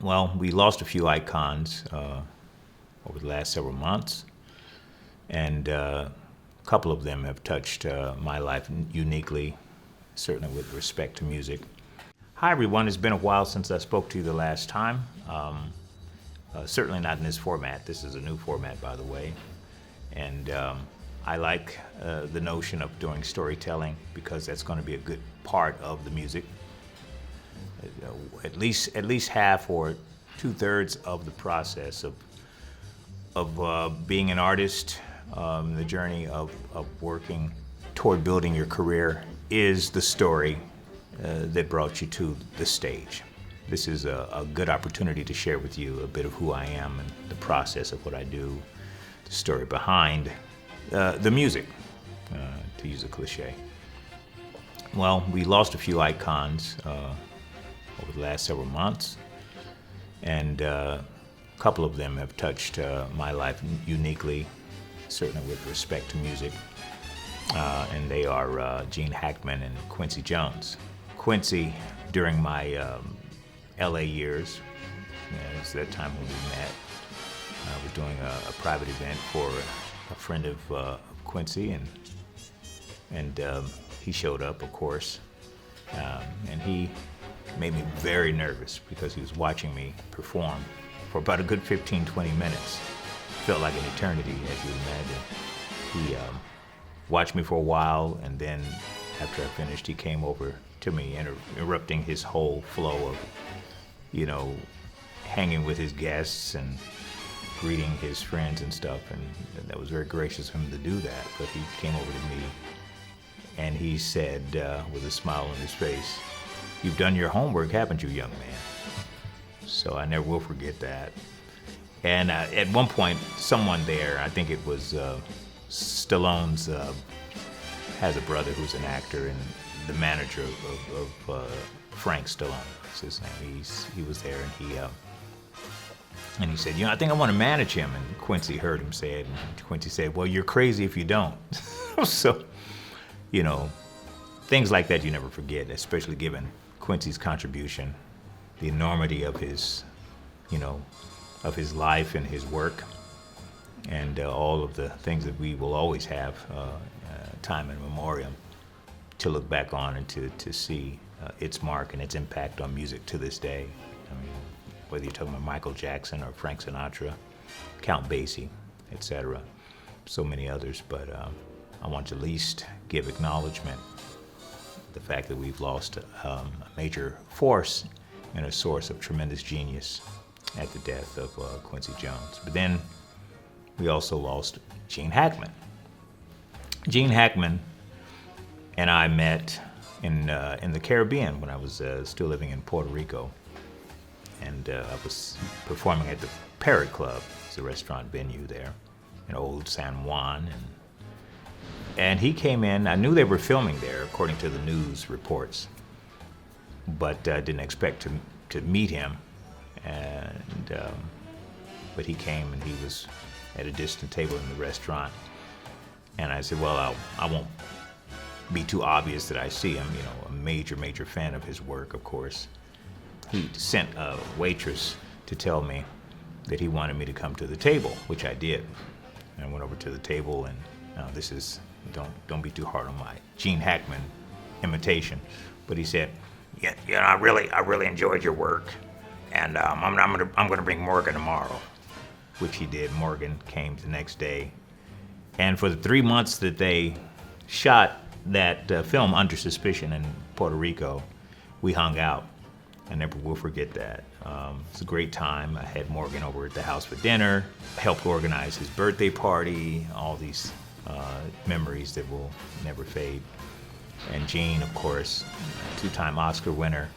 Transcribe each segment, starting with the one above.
Well, we lost a few icons over the last several months, and a couple of them have touched my life uniquely, certainly with respect to music. Hi, everyone. It's been a while since I spoke to you the last time. Certainly not in this format. This is a new format, by the way. And I like the notion of doing storytelling because that's going to be a good part of the music. At least half or 2/3 of the process of being an artist, the journey of working toward building your career is the story that brought you to the stage. This is a good opportunity to share with you a bit of who I am and the process of what I do, the story behind the music, to use a cliche. Well, we lost a few icons over the last several months, and a couple of them have touched my life uniquely, certainly with respect to music, and they are Gene Hackman and Quincy Jones. Quincy, during my LA years, it was that time when we met. I was doing a private event for a friend of Quincy, and he showed up, of course, and he made me very nervous because he was watching me perform for about a good 15-20 minutes. Felt like an eternity, as you imagine. He watched me for a while, and then after I finished, he came over to me, interrupting his whole flow of, hanging with his guests and greeting his friends and stuff, and that was very gracious of him to do that. But he came over to me, and he said, with a smile on his face, "You've done your homework, haven't you, young man?" So I never will forget that. And at one point, someone there, I think it was Stallone's, has a brother who's an actor, and the manager of Frank Stallone, that's his name. He was there, and he said, I think I want to manage him. And Quincy heard him say it, and Quincy said, "Well, you're crazy if you don't." So, things like that you never forget, especially given Quincy's contribution, the enormity of his, of his life and his work, and all of the things that we will always have time in memoriam to look back on and to see its mark and its impact on music to this day. I mean, whether you're talking about Michael Jackson or Frank Sinatra, Count Basie, etc., so many others, but I want to at least give acknowledgement the fact that we've lost a major force and a source of tremendous genius at the death of Quincy Jones. But then we also lost Gene Hackman. Gene Hackman and I met in the Caribbean when I was still living in Puerto Rico, and I was performing at the Parrot Club. It's a restaurant venue there in Old San Juan, and he came in. I knew they were filming there, according to the news reports, but didn't expect to meet him. But he came, and he was at a distant table in the restaurant. And I said, well, I won't be too obvious that I see him. A major fan of his work, of course. He sent a waitress to tell me that he wanted me to come to the table, which I did. I went over to the table, and this is, don't be too hard on my Gene Hackman imitation, but he said, I really enjoyed your work, and I'm gonna bring Morgan tomorrow, which he did. Morgan came the next day, and for the 3 months that they shot that film Under Suspicion in Puerto Rico, we hung out. I never will forget that. It's a great time. I had Morgan over at the house for dinner, helped organize his birthday party, all these memories that will never fade. And Gene, of course, two-time Oscar winner,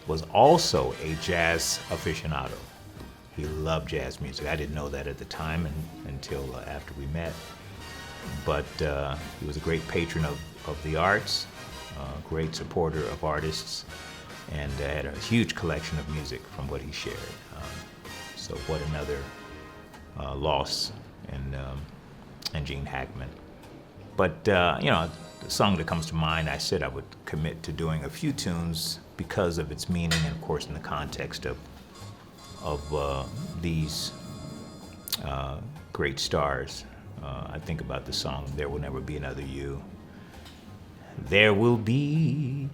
was also a jazz aficionado. He loved jazz music. I didn't know that at the time until after we met. But he was a great patron of the arts, great supporter of artists, and had a huge collection of music from what he shared. So what another loss in Gene Hackman. But the song that comes to mind, I said I would commit to doing a few tunes because of its meaning and, of course, in the context of of these great stars. I think about the song "There Will Never Be Another You." There will be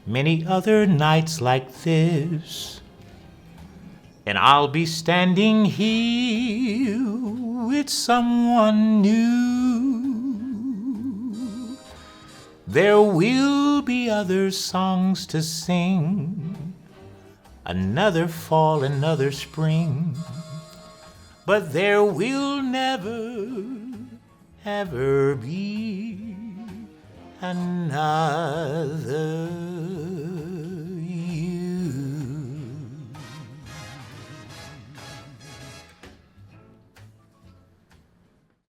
many other nights like this, and I'll be standing here with someone new. There will be other songs to sing, another fall, another spring, but there will never, ever be another